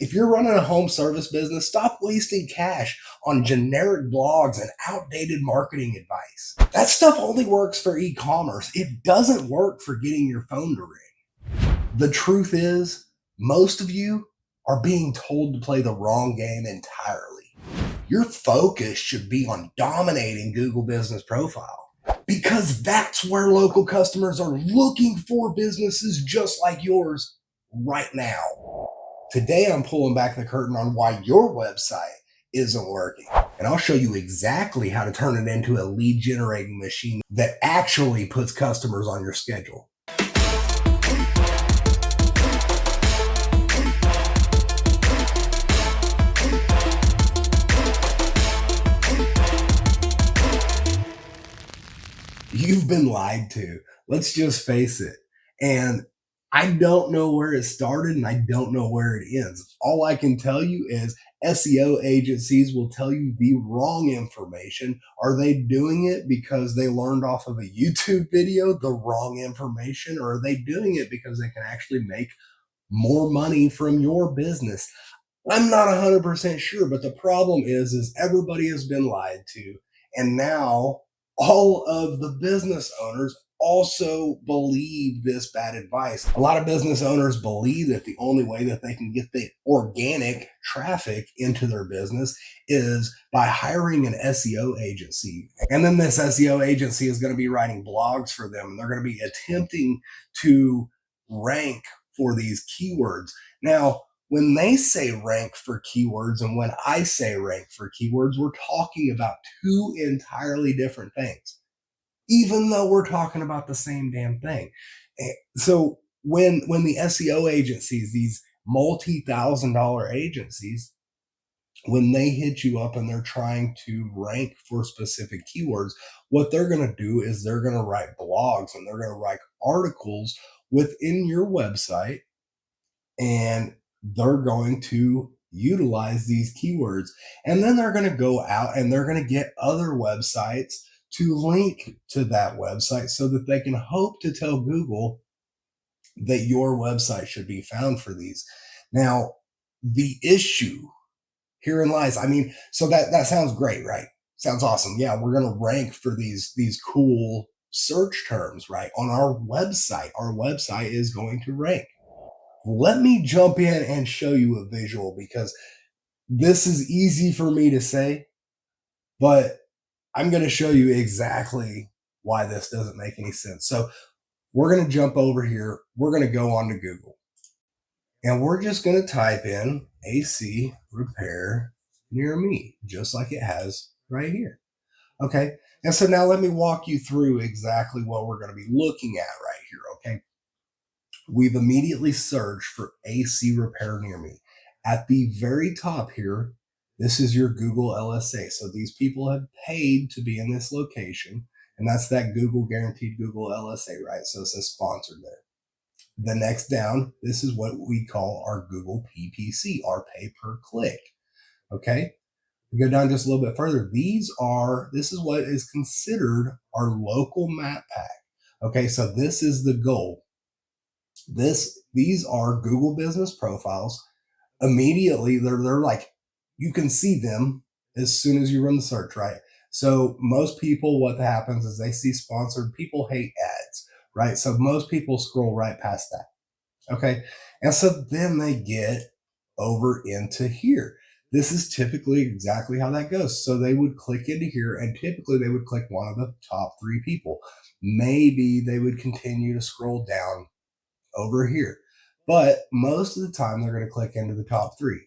If you're running a home service business, stop wasting cash on generic blogs and outdated marketing advice. That stuff only works for e-commerce. It doesn't work for getting your phone to ring. The truth is, most of you are being told to play the wrong game entirely. Your focus should be on dominating Google Business Profile because that's where local customers are looking for businesses just like yours right now. Today, I'm pulling back the curtain on why your website isn't working. And I'll show you exactly how to turn it into a lead generating machine that actually puts customers on your schedule. You've been lied to. Let's just face it. And I don't know where it started and I don't know where it ends. All I can tell you is SEO agencies will tell you the wrong information. Are they doing it because they learned off of a YouTube video the wrong information? Or are they doing it because they can actually make more money from your business? I'm not 100% sure, but the problem is everybody has been lied to. And now all of the business owners also believe this bad advice. A lot of business owners believe that the only way that they can get the organic traffic into their business is by hiring an SEO agency. And then this SEO agency is going to be writing blogs for them. They're going to be attempting to rank for these keywords. Now, when they say rank for keywords and when I say rank for keywords, we're talking about two entirely different things, even though we're talking about the same damn thing. So when the SEO agencies, these multi-thousand-dollar agencies, when they hit you up and they're trying to rank for specific keywords, what they're going to do is they're going to write blogs and they're going to write articles within your website, and they're going to utilize these keywords. And then they're going to go out and they're going to get other websites to link to that website so that they can hope to tell Google that your website should be found for these. Now, the issue herein lies. I mean, so that sounds great, right? Sounds awesome. Yeah, we're going to rank for these cool search terms, right? On our website. Our website is going to rank. Let me jump in and show you a visual because this is easy for me to say, but I'm going to show you exactly why this doesn't make any sense. So we're going to jump over here. We're going to go on to Google and we're just going to type in AC repair near me, just like it has right here. Okay. And so now let me walk you through exactly what we're going to be looking at right here. Okay. We've immediately searched for AC repair near me. At the very top here, this is your Google LSA. So these people have paid to be in this location, and that's that Google guaranteed Google LSA, right? So it says sponsored there. The next down, this is what we call our Google PPC, our pay per click. Okay. We go down just a little bit further. This is what is considered our local map pack. Okay. So this is the goal. These are Google business profiles. Immediately, they're like, you can see them as soon as you run the search, right? So most people, what happens is they see sponsored. People hate ads, right? So most people scroll right past that. Okay. And so then they get over into here. This is typically exactly how that goes. So they would click into here and typically they would click one of the top three people. Maybe they would continue to scroll down over here. But most of the time they're going to click into the top three.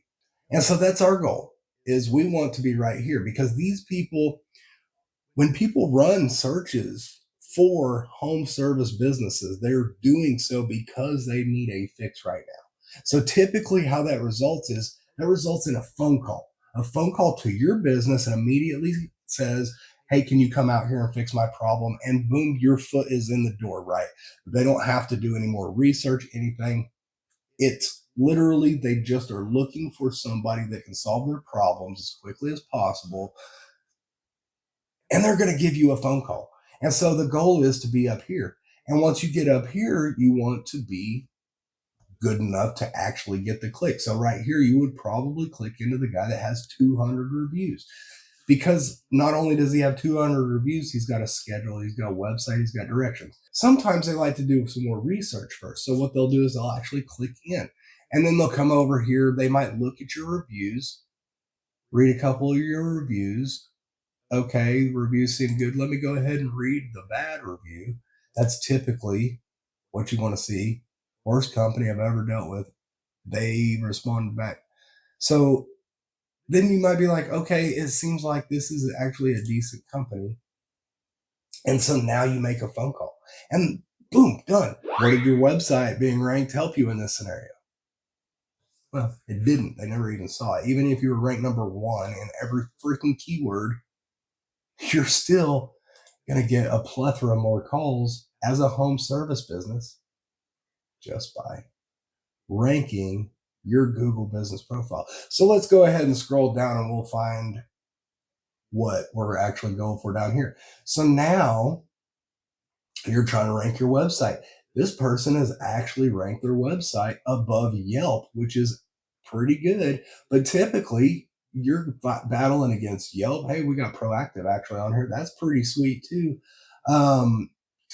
And so that's our goal, is we want to be right here because these people, when people run searches for home service businesses, they're doing so because they need a fix right now. So typically how that results in a phone call to your business and immediately says, hey, can you come out here and fix my problem? And boom, your foot is in the door, right? They don't have to do any more research, anything. It's literally, they just are looking for somebody that can solve their problems as quickly as possible. And they're going to give you a phone call. And so the goal is to be up here. And once you get up here, you want to be good enough to actually get the click. So right here, you would probably click into the guy that has 200 reviews, because not only does he have 200 reviews, he's got a schedule, he's got a website, he's got directions. Sometimes they like to do some more research first. So what they'll do is they'll actually click in, and then they'll come over here. They might look at your reviews, read a couple of your reviews. Okay, reviews seem good. Let me go ahead and read the bad review. That's typically what you want to see. Worst company I've ever dealt with. They responded back. So then you might be like, okay, it seems like this is actually a decent company. And so now you make a phone call and boom, done. What did your website being ranked help you in this scenario? Well, it didn't. They never even saw it. Even if you were ranked number one in every freaking keyword, you're still going to get a plethora more calls as a home service business just by ranking your Google business profile. So let's go ahead and scroll down and we'll find what we're actually going for down here. So now you're trying to rank your website. This person has actually ranked their website above Yelp, which is pretty good. But typically, you're battling against Yelp. Hey, we got Proactive actually on here. That's pretty sweet too.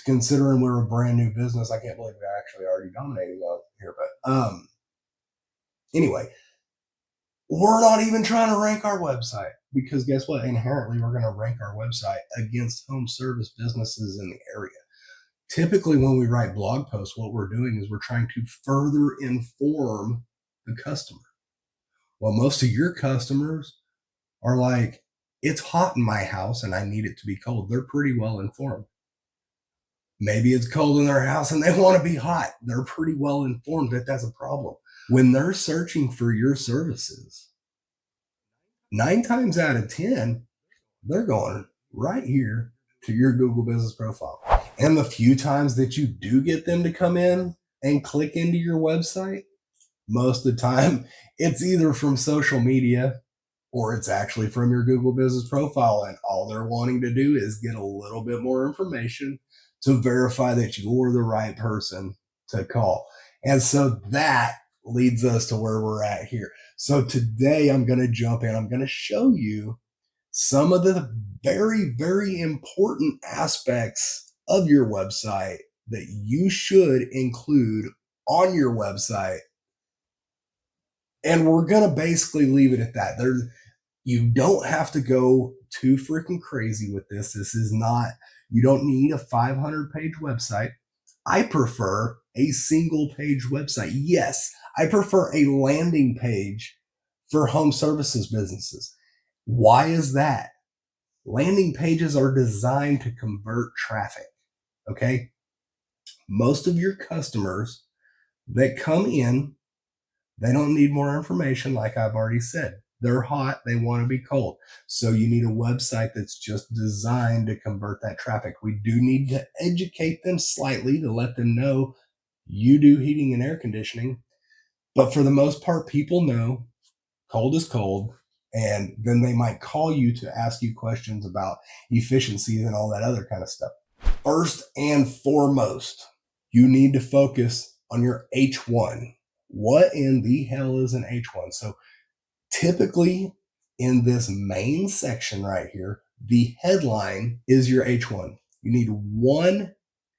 Considering we're a brand new business, I can't believe we're actually already dominating on here. But anyway, we're not even trying to rank our website, because guess what? Inherently, we're going to rank our website against home service businesses in the area. Typically, when we write blog posts, what we're doing is we're trying to further inform the customer. Well, most of your customers are like, it's hot in my house and I need it to be cold. They're pretty well informed. Maybe it's cold in their house and they want to be hot. They're pretty well informed that that's a problem. When they're searching for your services, 9 times out of 10, they're going right here to your Google business profile. And the few times that you do get them to come in and click into your website, most of the time it's either from social media or it's actually from your Google business profile. And all they're wanting to do is get a little bit more information to verify that you're the right person to call. And so that leads us to where we're at here. So today I'm going to jump in. I'm going to show you some of the very, very important aspects of your website that you should include on your website. And we're going to basically leave it at that. You don't have to go too freaking crazy with this. This is not, you don't need a 500-page website. I prefer a single page website. Yes, I prefer a landing page for home services businesses. Why is that? Landing pages are designed to convert traffic. Okay. Most of your customers that come in, they don't need more information. Like I've already said, they're hot. They want to be cold. So you need a website that's just designed to convert that traffic. We do need to educate them slightly to let them know you do heating and air conditioning. But for the most part, people know cold is cold. And then they might call you to ask you questions about efficiencies and all that other kind of stuff. First and foremost, you need to focus on your H1. What in the hell is an H1? So typically in this main section right here, the headline is your H1. You need one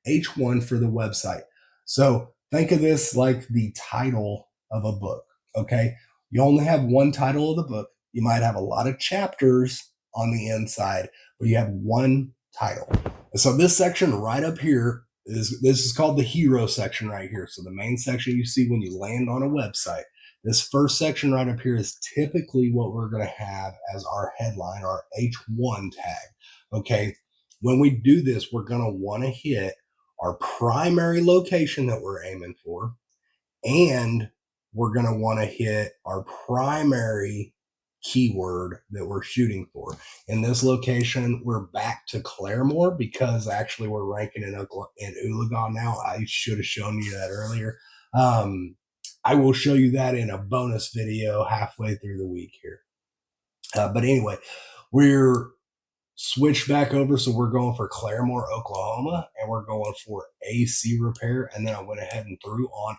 H1 for the website. So think of this like the title of a book. Okay. You only have one title of the book. You might have a lot of chapters on the inside, but you have one title. So this section right up here this is called the hero section right here. So the main section you see when you land on a website. This first section right up here is typically what we're going to have as our headline, our H1 tag. Okay. When we do this, we're going to want to hit our primary location that we're aiming for, and we're going to want to hit our primary keyword that we're shooting for. In this location, we're back to Claremore because actually we're ranking in Oologah now. I should have shown you that earlier. I will show you that in a bonus video halfway through the week here. But anyway, we're switched back over. So we're going for Claremore, Oklahoma, and we're going for AC repair. And then I went ahead and threw on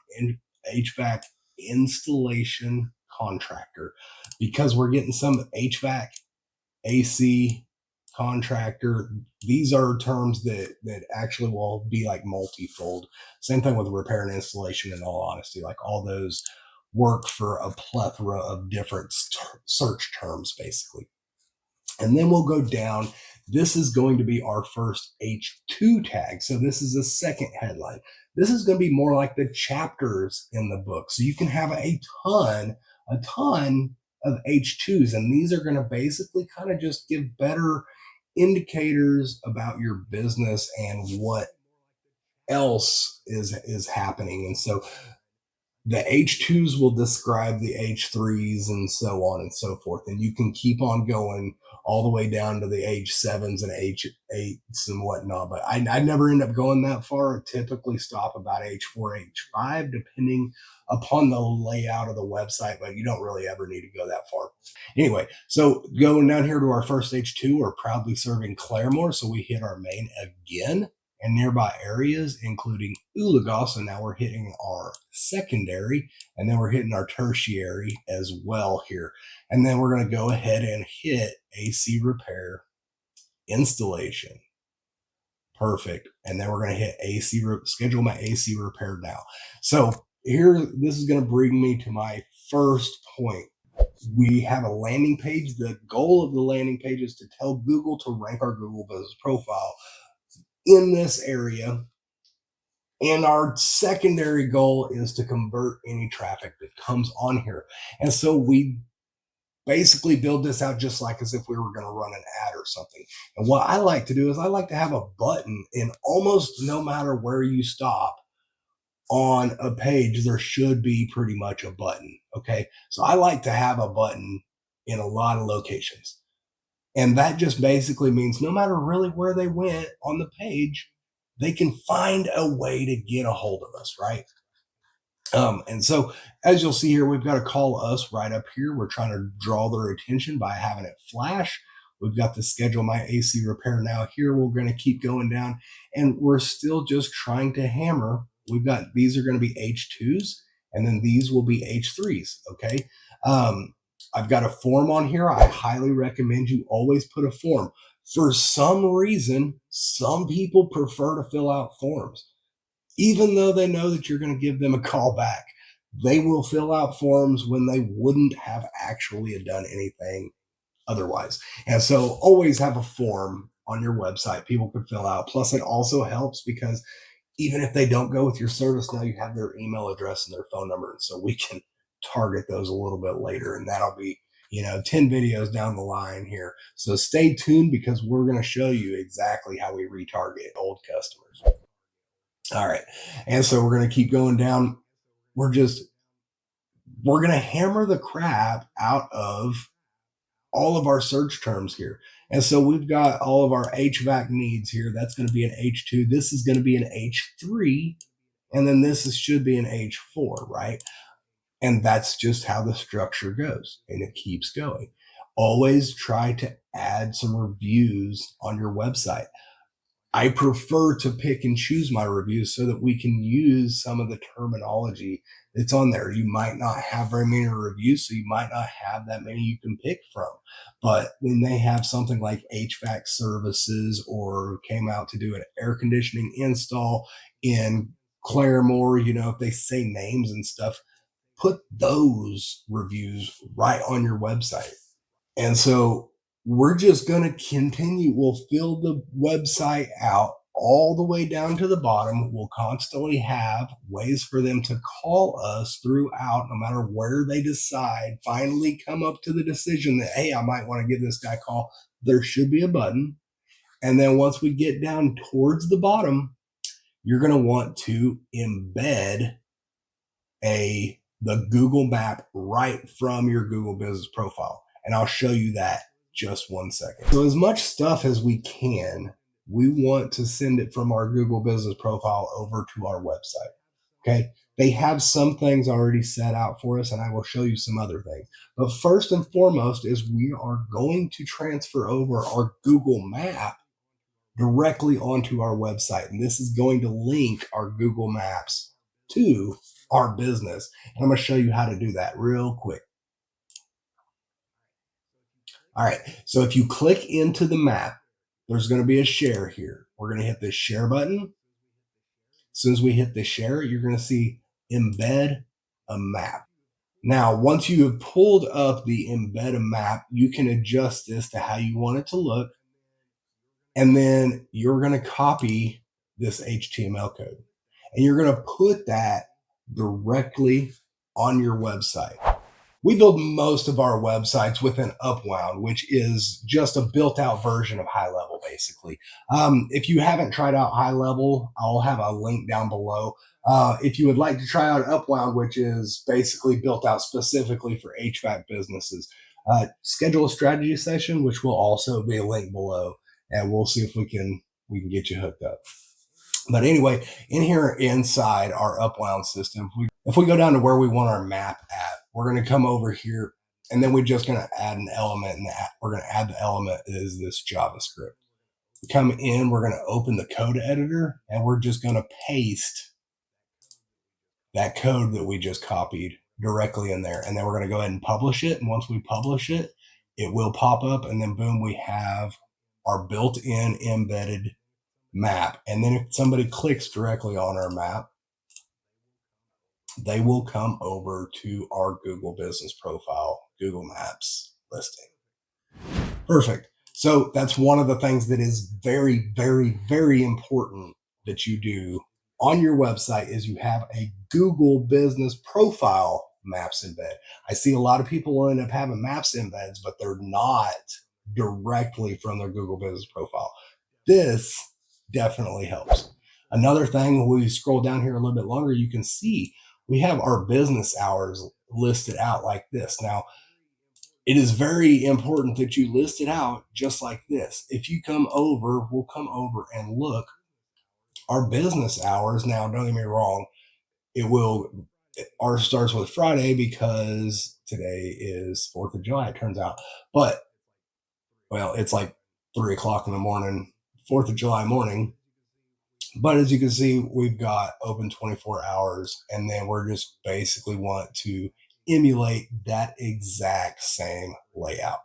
HVAC installation contractor, because we're getting some HVAC, AC contractor. These are terms that actually will be like multifold. Same thing with repair and installation. In all honesty, like all those work for a plethora of different search terms, basically. And then we'll go down. This is going to be our first H2 tag. So this is a second headline. This is going to be more like the chapters in the book. So you can have a ton of H2s. And these are going to basically kind of just give better indicators about your business and what else is happening. And so the H2s will describe the H3s and so on and so forth. And you can keep on going all the way down to the H7s and H8s and whatnot. But I never end up going that far. I typically stop about H4, H5, depending upon the layout of the website, but you don't really ever need to go that far. Anyway, so going down here to our first H2, we're proudly serving Claremore. So we hit our main again and nearby areas, including Oologah. So now we're hitting our secondary, and then we're hitting our tertiary as well here. And then we're going to go ahead and hit AC repair installation. Perfect. And then we're going to hit schedule my AC repair now. So here, this is going to bring me to my first point. We have a landing page. The goal of the landing page is to tell Google to rank our Google business profile in this area. And our secondary goal is to convert any traffic that comes on here. And so we basically build this out just like as if we were going to run an ad or something. And what I like to do is I like to have a button in almost no matter where you stop on a page, there should be pretty much a button. Okay. So I like to have a button in a lot of locations. And that just basically means no matter really where they went on the page, they can find a way to get a hold of us, right? And so, as you'll see here, we've got a call us right up here. We're trying to draw their attention by having it flash. We've got the schedule my AC repair now here. We're going to keep going down, and we're still just trying to hammer. We've got these are going to be H2s, and then these will be H3s. Okay. I've got a form on here. I highly recommend you always put a form. For some reason, some people prefer to fill out forms. Even though they know that you're going to give them a call back, they will fill out forms when they wouldn't have actually done anything otherwise. And so always have a form on your website people can fill out. Plus, it also helps because even if they don't go with your service now, you have their email address and their phone number. And so we can target those a little bit later. And that'll be, 10 videos down the line here. So stay tuned because we're going to show you exactly how we retarget old customers. All right. And so we're going to keep going down. We're going to hammer the crap out of all of our search terms here. And so we've got all of our HVAC needs here. That's going to be an H2. This is going to be an H3. And then should be an H4, right? And that's just how the structure goes. And it keeps going. Always try to add some reviews on your website. I prefer to pick and choose my reviews so that we can use some of the terminology that's on there. You might not have very many reviews, so you might not have that many you can pick from. But when they have something like HVAC services or came out to do an air conditioning install in Claremore, if they say names and stuff, put those reviews right on your website. And so we're just going to continue. We'll fill the website out all the way down to the bottom. We'll constantly have ways for them to call us throughout, no matter where they decide, finally come up to the decision that, hey, I might want to give this guy a call. There should be a button. And then once we get down towards the bottom, you're going to want to embed the Google map right from your Google business profile. And I'll show you that just one second. So as much stuff as we can, we want to send it from our Google business profile over to our website. Okay. They have some things already set out for us, and I will show you some other things. But first and foremost is we are going to transfer over our Google map directly onto our website. And this is going to link our Google Maps to our business. And I'm going to show you how to do that real quick. All right. So if you click into the map, there's going to be a share here. We're going to hit this share button. As soon as we hit the share, you're going to see embed a map. Now, once you have pulled up the embed a map, you can adjust this to how you want it to look. And then you're going to copy this HTML code and you're going to put that directly on your website. We build most of our websites within Upwound, which is just a built-out version of HighLevel, basically. If you haven't tried out HighLevel, I'll have a link down below. If you would like to try out Upwound, which is basically built out specifically for HVAC businesses, schedule a strategy session, which will also be a link below, and we'll see if we can get you hooked up. But anyway, in here inside our Upwound system, if we go down to where we want our map at, we're going to come over here and then we're just going to add an element, and we're going to add the element is this JavaScript. Come in, we're going to open the code editor and we're just going to paste that code that we just copied directly in there. And then we're going to go ahead and publish it. And once we publish it, it will pop up and then boom, we have our built-in embedded map. And then if somebody clicks directly on our map, they will come over to our Google business profile, Google Maps listing. Perfect. So that's one of the things that is very, very, very important that you do on your website is you have a Google business profile maps embed. I see a lot of people end up having maps embeds, but they're not directly from their Google business profile. This definitely helps. Another thing, when we scroll down here a little bit longer, you can see we have our business hours listed out like this. Now, it is very important that you list it out just like this. If you come over, we'll come over and look our business hours. Now, don't get me wrong, ours starts with Friday because today is 4th of July, it turns out. But, well, it's like 3 o'clock in the morning, 4th of July morning. But as you can see, we've got open 24 hours, and then we're just basically want to emulate that exact same layout.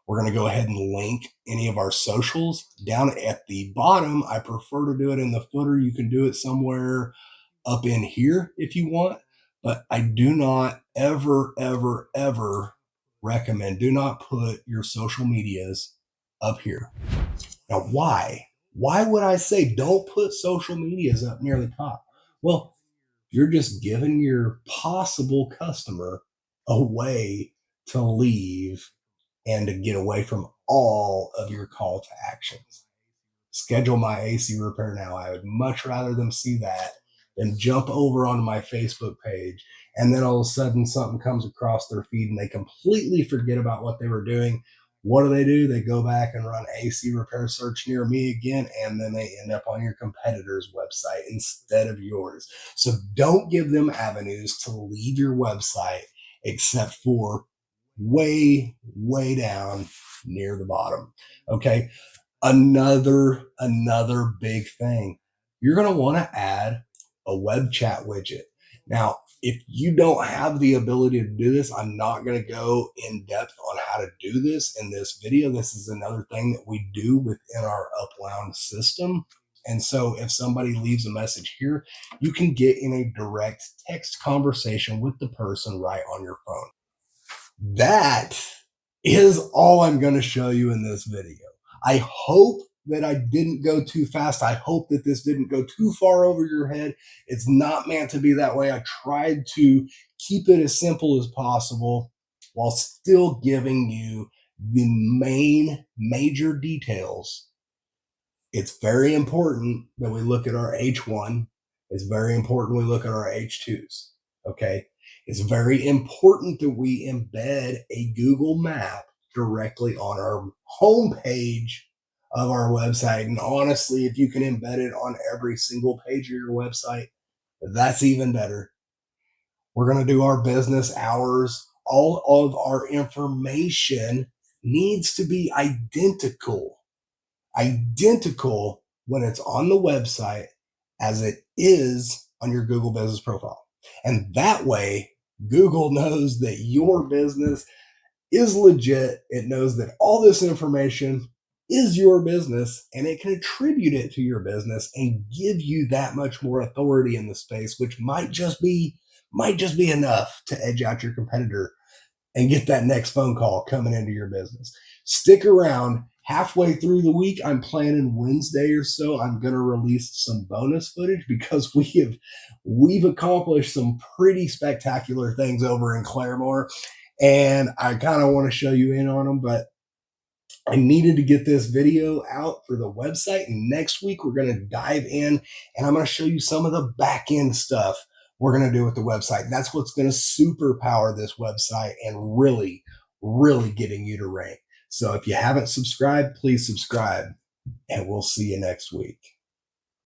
We're going to go ahead and link any of our socials down at the bottom. I prefer to do it in the footer. You can do it somewhere up in here if you want, but I do not ever, ever, ever recommend, do not put your social medias up here. Now, why? Why would I say don't put social medias up near the top? Well, you're just giving your possible customer a way to leave and to get away from all of your call to actions. Schedule my AC repair now. I would much rather them see that than jump over onto my Facebook page and then all of a sudden something comes across their feed and they completely forget about what they were doing. What do? They go back and run AC repair search near me again, and then they end up on your competitor's website instead of yours. So don't give them avenues to leave your website except for way, way down near the bottom. Okay. Another big thing. You're going to want to add a web chat widget. Now, if you don't have the ability to do this, I'm not going to go in depth on how to do this in this video. This is another thing that we do within our Upwound system. And so if somebody leaves a message here, you can get in a direct text conversation with the person right on your phone. That is all I'm going to show you in this video. I hope that I didn't go too fast. I hope that this didn't go too far over your head. It's not meant to be that way. I tried to keep it as simple as possible while still giving you the main major details. It's very important that we look at our H1. It's very important we look at our H2s. Okay. It's very important that we embed a Google map directly on our homepage of our website. And honestly, if you can embed it on every single page of your website, that's even better. We're going to do our business hours. All of our information needs to be identical when it's on the website as it is on your Google business profile. And that way, Google knows that your business is legit. It knows that all this information is your business and it can attribute it to your business and give you that much more authority in the space, which might just be enough to edge out your competitor and get that next phone call coming into your business. Stick around. Halfway through the week, I'm planning Wednesday or so. I'm going to release some bonus footage because we've accomplished some pretty spectacular things over in Claremore, and I kind of want to show you in on them. But I needed to get this video out for the website. And next week, we're going to dive in and I'm going to show you some of the back end stuff we're going to do with the website. That's what's going to superpower this website and really, really getting you to rank. So if you haven't subscribed, please subscribe and we'll see you next week.